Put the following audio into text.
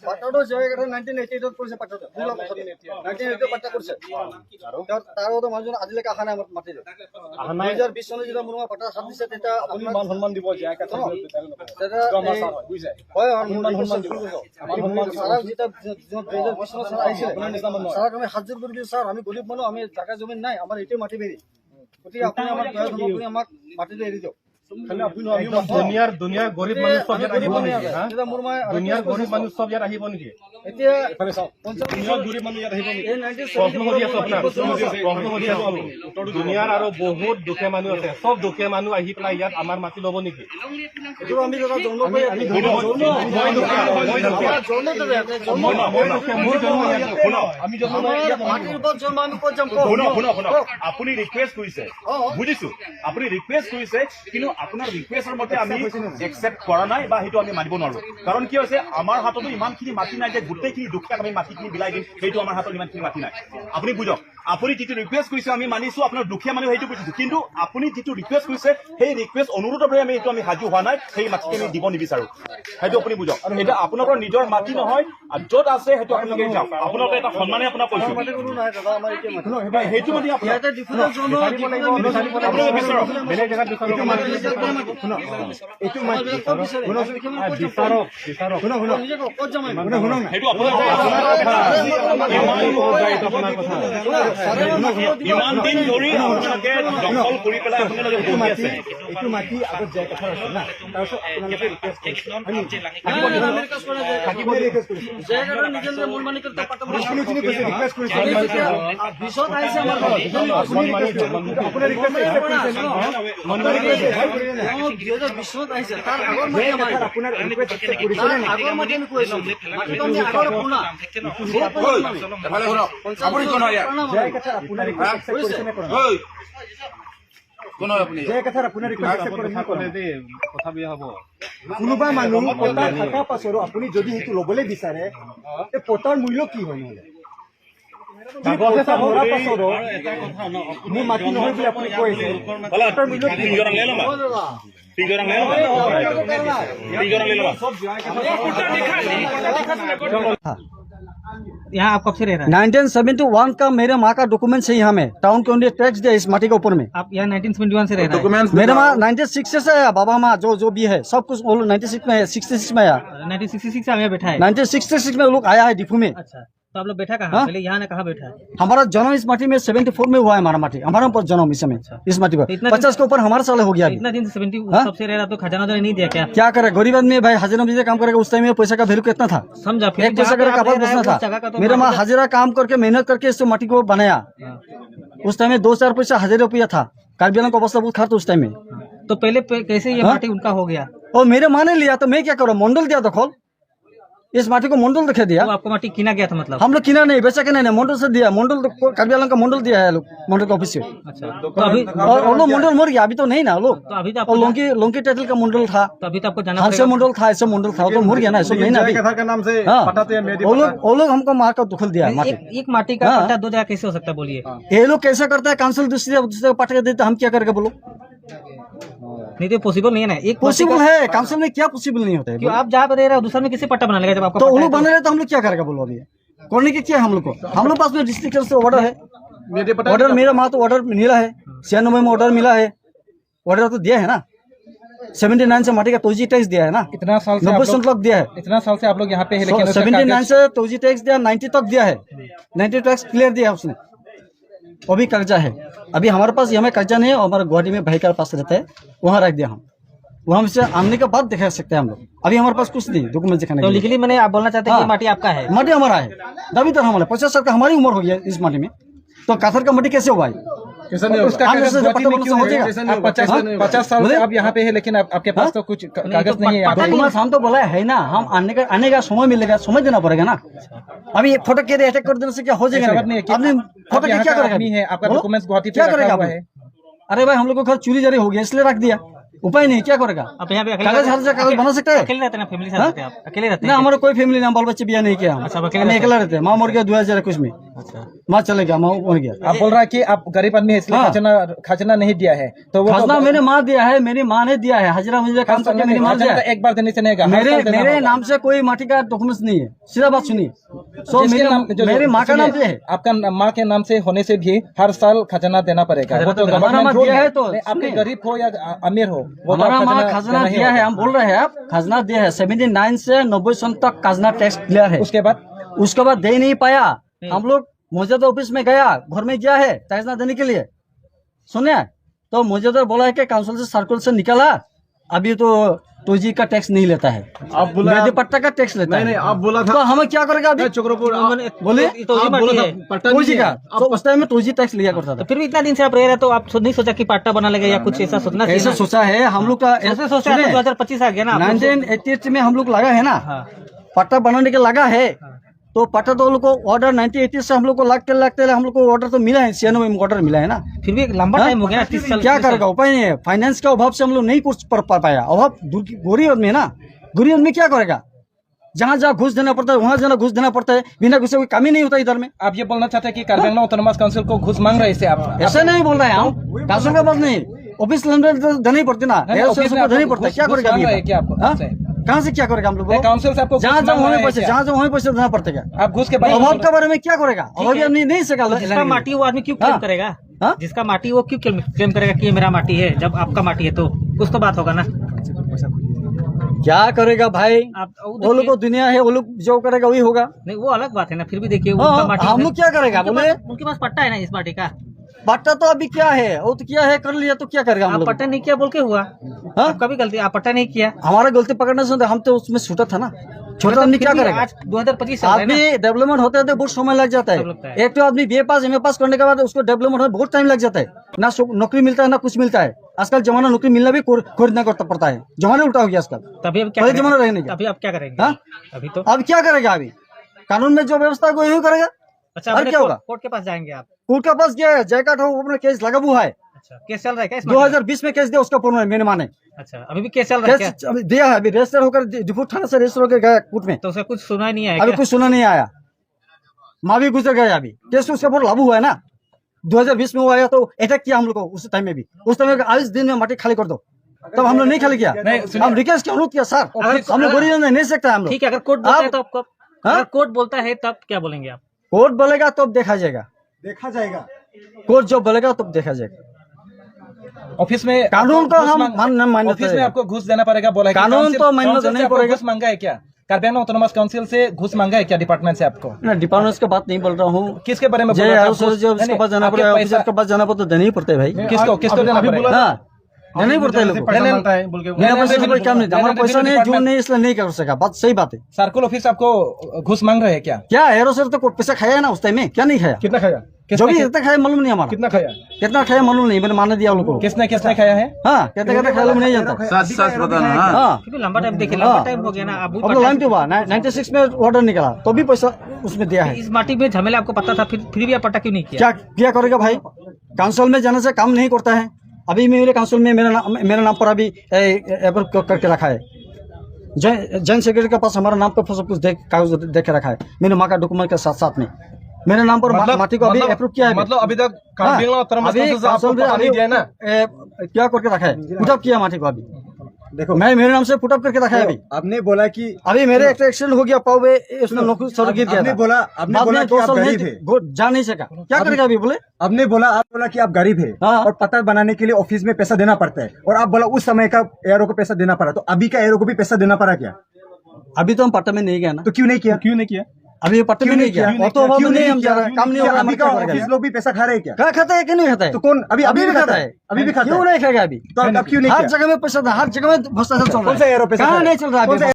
পাট্টাটো জায়গাটা 1988 কৰিছে পাট্টাটো 1988 পাট্টা কৰিছে তাৰ মাজত আজিলৈকে অহা নাই মাটিৰে 2020 চনত যেতিয়া মোৰ পাট্টা হাত দিছে তেতিয়া আপুনি মান সন্মান দিব যায় কথা হয় সন্মান দিব সারা যেটা 2020 চনত সারা আইছিল সারা আমি হাজির কৰি দিছো স্যার আমি গরিব মানুহ আমি জায়গা জমি নাই আমাৰ এতে মাটি বেৰি গতিকে আপুনি আমাৰ দয়া ধৰ্ম আপুনি আমাক মাটিটো এৰি দিয়ক দুনিয়াৰ গৰীব মানুহ সব ইয়াত আহিব নেকি দুনিয়াৰ গৰীব মানুহ সব ইয়াত আহিব নেকি এতিয়া দুনিয়াৰ গৰীব মানুহ ইয়াত আহিব নেকি প্ৰশ্ন কৰি আছো আপোনাক দুনিয়াৰ আৰু বহুত দুখীয়া মানুহ আছে সব দুখীয়া মানুহ আহি পেলাই ইয়াত আমাৰ মাটি ল'ব নেকি এইটো আমি দাদা জন্ম কৰি আপুনি ৰিকুৱেষ্ট কৰিছে বুজিছো আপুনি ৰিকুৱেষ্ট কৰিছে কিন্তু আপোনাৰ ৰিকুৱেষ্টৰ মতে আমি একচেপ্ট কৰা নাই বা সেইটো আমি মানিব নোৱাৰো কাৰণ কি হৈছে আমাৰ হাততো ইমানখিনি মাটি নাই যে গোটেইখিনি দুখীয়াক আমি মাটিখিনি বিলাই দিম সেইটো আমাৰ হাতত ইমানখিনি মাটি নাই আপুনি বুজক আপুনি যিটো ৰিকুৱেষ্ট কৰিছে আমি মানিছো আপোনাৰ দুখীয়া মানুহ সেইটো বুজিছো কিন্তু আপুনি যিটো ৰিকুৱেষ্ট কৰিছে সেই ৰিকুৱেষ্ট অনুৰোধৰ বাবে আমি এইটো আমি সাজু হোৱা নাই সেই মাটিখিনি আমি দিব নিবিচাৰো সেইটো আপুনি বুজক এটা আপোনালোকৰ নিজৰ মাটি নহয় য'ত আছে সেইটো আপোনালোকে যাওক আপোনালোকে এটা সন্মানে আপোনাক কৈছো সেইটো মানে আপোনালোকে বিচাৰক বেলেগ জেগাত ইমান দিন ধৰি আপোনালোকে দখল কৰি পেলাই আপোনালোকে এইটো মাটি আগত যায় কথা আছে না তাৰপিছত আপোনালোকে কোনোবা মানুহ পতা থকা পাছৰো আপুনি যদি সেইটো ল'বলৈ বিচাৰে পতাৰ মূল্য কি হয় মোৰ মাটি নহয় বুলি আপুনি কৈছে পতাৰ মূল্য কি यहाँ आप कब से रह रहे हैं? 1971 का मेरे माँ का डॉक्यूमेंट है यहाँ में टाउन के टैक्स दिया इस माटी के ऊपर में। आप यहाँ 1971 से रह रहे हैं? मेरे माँ 96 से है बाबा माँ जो भी है सब कुछ 96 में है 66 में आया 1966 से हम यहाँ बैठा है 1966 में लोग आया है डिफू में। अच्छा तो आप लोग बैठा कहाँ पहले यहाँ ने कहाँ बैठा है? हमारा जन्म इस माटी में 74 में हुआ है हमारा माटी हमारा जन्म इस समय इस माटी पर 50 के ऊपर हमारा साल हो गया इतना दिन से 70 सबसे रह रहा तो खजाना तो नहीं दिया क्या करे गरीब आदमी भाई हाजिरा में काम करेगा उस टाइम में पैसा का वैल्यू कितना था समझा एक पैसा का कपड़ा बचना था मेरा माँ हाजिरा काम करके मेहनत करके इस माटी को बनाया उस टाइम में 2-4 पैसा 1000 रुपया था कार्बियाना का अवस्था बहुत खराब था उस टाइम में तो पहले कैसे ये माटी उनका हो गया और मेरे माँ ने लिया तो मैं क्या करूँ मंडल दिया दखल इस माटी को मंडल दिखा दिया तो आपको माटी किना गया था मतलब हम लोग किना नहीं बेचा के नहीं मंडल से दिया मंडल कार्बियाना का मंडल दिया है लोग मंडल का ऑफिस से अच्छा तो अभी और लोग मंडल मर गया अभी तो नहीं ना लोग तो अभी तो और लोंकी टाइटल का मंडल था तो अभी तो आपको जाना ऐसे मंडल था ऐसे मंडल था तो मर गया ना ऐसा नहीं ना अभी वो लोग हमको मार का दखल दिया एक माटी का पट्टा 2 जगह कैसे हो सकता है बोलिए ये लोग कैसे करता है काउंसिल दूसरे पट्टा देते हम क्या करेंगे बोलो नहीं तो पॉसिबल नहीं है ना एक पॉसिबल है काउंसिल में क्या पॉसिबल नहीं होता है क्यों आप जहाँ पे रह रहे हो दूसरा में किसी पट्टा बना लेगा जब आपका तो वो लोग बना रहे तो हम लोग क्या करेगा बोलो अभी करने की क्या है हम लोग को हम लोग पास में डिस्ट्रिक्ट से ऑर्डर है ऑर्डर मेरा माँ तो ऑर्डर मिला है 96 में ऑर्डर मिला है ऑर्डर तो दिया है ना 79 से माटी का तोजी टैक्स दिया है ना इतना साल से 90 तक दिया है इतना साल से आप लोग यहाँ पे है लेकिन 79 से तोजी टैक्स दिया 90 तक दिया है 90 टैक्स क्लियर दिया है उसने अभी कर्जा है अभी हमारे पास यहाँ में कर्जा नहीं है हमारे गुवाहाटी में भाई का पास रहता है वहाँ रख दिया हम वहाँ से आने के बाद दिखा सकते हैं हम लोग अभी हमारे पास कुछ नहीं डॉक्यूमेंट दिखाने तो लीगली मैंने आप बोलना चाहते हैं कि माटी आपका है माटी हमारा है अभी तक हमारा 50 साल का हमारी उम्र हो गया इस माटी में तो काथर का माटी कैसे हुआ है 50 साल से आप यहाँ पे है लेकिन आपके पास तो कुछ कागज नहीं है हम तो बोला है ना हम आने का समय मिलेगा समय देना पड़ेगा ना अभी फोटो के अटैक कर देने से क्या हो जाएगा आपने फोटो क्या करेगा आपका डॉक्यूमेंट्स गुवाहाटी क्या करेगा अरे भाई हम लोग को घर चोरी जारी हो गया इसलिए रख दिया उपाय नहीं, क्या करेगा? आप यहाँ पे कागज हर जगह कागज बना सकता है? अकेले रहते हैं ना, फैमिली साथ रहते हैं आप? अकेले रहते ना, हैं? हमारा कोई फैमिली ना, बाल बच्चे बिया नहीं किया हम। अच्छा, आप अकेले हम रहते अकेला रहते हैं। माँ मर गया 2021 में, अच्छा, माँ चले गया, माँ मर गया। आप बोल रहा है कि आप गरीब आदमी है इसलिए हाँ। खजाना नहीं दिया है, तो वो खाजना मेरे माँ दिया है, मेरी माँ ने दिया है, हजरा मुझे काम करके मेरी माँ दिया है। एक बार देने से नहीं, मेरे नाम से कोई माटी का डॉक्यूमेंट्स नहीं है, सीधा बात सुनिए। सो मेरी माँ का नाम पे है। आपका माँ के नाम से होने से भी हर साल खजाना देना पड़ेगा। वो तो हमारा माँ गवर्नमेंट दिया है, तो आपके गरीब हो या अमीर हो, वो तो हमारा माँ खजाना खजाना देना ही दिया है। होगा। हम बोल रहे हैं, आप खजाना दिया है 79 से 90 सन तक खजाना टैक्स क्लियर है। उसके बाद दे नहीं पाया। हम लोग मौजूदा ऑफिस में गया, घर में गया है खजाना देने के लिए, सुने तो मौजूदा बोला है कि काउंसिल से सर्कुलर से निकाला, अभी तो 2G का टैक्स नहीं लेता है, आप बोला मेदी पट्टा का टैक्स लेता है। नहीं, आप बोला था तो हमें क्या करेगा अभी? चक्रपुर बोले तो आप बोला था पट्टा 2G नहीं का, है। तो उस टाइम में 2G टैक्स लिया करता तो था। फिर भी इतना दिन से आप रह रहे तो आप नहीं सोचा कि पट्टा बना लेगा या कुछ ऐसा सोचना चाहिए ऐसा ना? सोचा है हम लोग का, ऐसे सोचा है तो 2025 आ गया ना, आप लोग 1988 में हम लोग लगा है ना, हाँ। पट्टा बनाने के लगा है। तो पट्टा तो हम लोग को ऑर्डर 1980 से हम लोग को लगते हम लोग को ऑर्डर तो मिला है, 96 में ऑर्डर मिला है ना। फिर भी एक लंबा हाँ? टाइम हो गया ना, 30 साल। क्या करेगा? उपाय नहीं है। फाइनेंस के अभाव से हम लोग नहीं कुछ कर पाया। अभाव गरीब आदमी है ना, गरीब आदमी क्या करेगा? जहाँ जहाँ घुस देना पड़ता है, वहाँ जहाँ घुस देना पड़ता है, बिना घुसे कोई काम ही नहीं होता इधर में। आप ये बोलना चाहते हैं कि कार्बी आंगनों ऑटोनोमस काउंसिल को घुस मांग रहे हैं इससे आप? ऐसा नहीं बोल रहे हैं हम, काउंसिल का बात नहीं, ऑफिस लेने तो देना ही पड़ती ना, नहीं, ऑफिस में देना ही आपको पड़ता है। घुस क्या करेगा मांग रहे अभी? हैं क्या आपको? हाँ? आपसे? कहाँ से क्या करेगा हम लोग? काउंसिल से आपको जहाँ घुस जहाँ मांग वहीं रहे हैं पैसे, क्या? जहाँ जहाँ वहीं पैसे देना पड़ेगा। आप घुस के बाद अभाव के बारे में क्या करेगा? अभाव आदमी नहीं सका। जिसका माटी वो आदमी क्यों क्लेम हाँ। करेगा? हाँ? जिसका माटी वो क्यों क्लेम करेगा कि ये मेरा माटी है, जब आपका माटी है तो कुछ तो बात होगा ना। क्या करेगा भाई? आप वो लोग को दुनिया है, वो लोग जो करेगा वही होगा। नहीं, वो अलग बात है ना, फिर भी देखिए हाँ, उनका माटी हम है। लोग क्या करेगा? बोले उनके पास पट्टा है ना इस माटी का। पट्टा तो अभी क्या है, वो तो क्या है, कर लिया तो क्या करेगा हम आप लोग? पट्टा नहीं किया बोल के हुआ, हाँ? आपका भी गलती, आप पट्टा नहीं किया। हमारा गलती पकड़ने से हम तो उसमें छूटा था ना, छोटा आदमी क्या करेगा? आज 2025 चल रहा है ना। आदमी डेवलपमेंट होते होते बहुत समय लग जाता सब लगता है। है। एक तो आदमी BA पास MA पास करने के बाद उसको डेवलपमेंट होने में बहुत टाइम लग जाता है, ना नौकरी मिलता है ना कुछ मिलता है। आजकल जमाना नौकरी मिलना भी खोजना करता पड़ता है, जमाना उल्टा हो गया आजकल। तभी अब क्या पहले करेंगे? जमाना रहने का। अभी आप क्या करेंगे? हाँ? अभी तो अब क्या करेगा? अभी कानून में जो व्यवस्था है वो यही करेगा। अच्छा, और अपने क्या होगा? कोर्ट के पास जाएंगे आप? कोर्ट के पास गया है, जयकाट हो अपना केस लगा हुआ है। अच्छा, केस चल रहा है क्या इस मामले में? 2020 में केस दिया उसका पूर्ण मैंने माने, अच्छा, अभी भी केस चल रहा है क्या? केस अभी दिया है, अभी रजिस्टर होकर डिफूट थाना से रजिस्टर होकर गया कोर्ट में, तो उसका कुछ सुना ही नहीं आया अभी क्या? कुछ सुना नहीं आया। माँ भी गुजर गया, अभी केस उसका बहुत लागू हुआ है ना। 2020 में वो आया तो अटैक किया हम लोग को, उस टाइम में भी, उस टाइम में 40 दिन में माटी खाली कर दो, तब हम लोग नहीं खाली किया। हम रिक्वेस्ट किया, अनुरोध किया, सर हम लोग गरीब नहीं सकता हम लोग। ठीक है, अगर कोर्ट बोलता है तो आपको, हाँ? अगर कोर्ट बोलता है तब क्या बोलेंगे आप? कोर्ट बोलेगा तब देखा जाएगा, कोर्ट जो बोलेगा तब देखा जाएगा। ऑफिस में कानून तो आपको घूस हम मांग- मान्य ऑफिस में आपको घूस देना पड़ेगा बोला है कि कानून काउंसिल- तो मान्य काउंसिल देना से ही आपको पड़ेगा। घूस मांगा है क्या? कार्बी आंगनों ऑटोनोमस काउंसिल से घूस मांगा है क्या डिपार्टमेंट से आपको? ना डिपार्टमेंट का बात नहीं बोल रहा हूँ, किसके बारे में बोल जय रहा था? आयो सर, जो उसके पास जाना आपके पड़ेगा, पैसा- ऑफिसर के पास जाना पड़ता तो देना ही पड़ता है भाई। किसको देना पड़ेगा? हाँ, देना ही पड़ता है लोगों को। नहीं, मांगता है बोल के मेरा पैसा से कोई काम नहीं था, हमारा पैसा नहीं, जो नहीं इसलिए नहीं कर सका, बात सही बात है। सर्कुल ऑफिस आपको घूस मांग रहे हैं क्या? क्या एरो सर तो पैसा खाया है ना उस टाइम में, क्या नहीं खाया? कितना खाया? जो भी कितना खाया मालूम नहीं हमारा, कितना खाया? कितना खाया मालूम नहीं, मैंने माने दिया उन लोगों को। किसने खाया है? हाँ, कितना कितना खाया नहीं जानता। हाँ, फिर भी लंबा टाइम देखिए, लंबा टाइम हो गया ना। अब अब लाइन तो हुआ 96 में ऑर्डर निकला तो भी पैसा उसमें दिया है। इस माटी में झमेला आपको पता था, फिर भी आप पट्टा क्यों नहीं किया? क्या क्या करेगा भाई? काउंसिल में जाने से काम नहीं करता है। अभी मेरे काउंसिल में मेरे नाम पर अभी एप्रूव करके रखा है। जैन सेक्रेटरी के पास हमारा नाम पर सब कुछ कागज देख के रखा है, मेरे माँ का डॉक्यूमेंट के साथ साथ में मेरे नाम पर माटी को अभी अप्रूव किया है। मतलब अभी तक कार्बी आंगनों ऑटोनोमस काउंसिल से आपको काउंसिल पता नहीं दिया है ना? क्या करके रखा है, पुटअप किया माटी को अभी। देखो मैं मेरे नाम से पुटअप करके रखा है अभी। आपने बोला कि अभी मेरे एक एक्सीडेंट हो गया पाव में, उसमें नौकरी सर गिर गया आपने था। बोला कि आप गरीब है। जा नहीं सका, क्या करेगा अभी? बोले आपने बोला कि आप गरीब है हाँ। और पता बनाने के लिए ऑफिस में पैसा देना पड़ता है, और आप बोला उस समय का एरो को पैसा देना पड़ा, तो अभी का एरो को भी पैसा देना पड़ा क्या? अभी तो हम पट्टा में नहीं गया ना, तो क्यों नहीं किया? क्यों नहीं किया? अभी ये पट्टे में नहीं गया, और तो अभाव में नहीं हम जा रहे हैं, काम नहीं हो रहा है, अभी का हमारे ऑफिस क्या लोग भी पैसा खा रहे हैं क्या? क्या खाता है कि नहीं खाता है? तो कौन अभी भी खाता है, अभी भी खाता क्यों है? नहीं खाएगा अभी? तो अब क्यों नहीं हर किया? जगह में पैसा, हर जगह में भ्रष्टाचार चल रहा है। कौन सा एरो पैसा कहाँ खा रहा है? नहीं चल रहा है कौन सा अभी?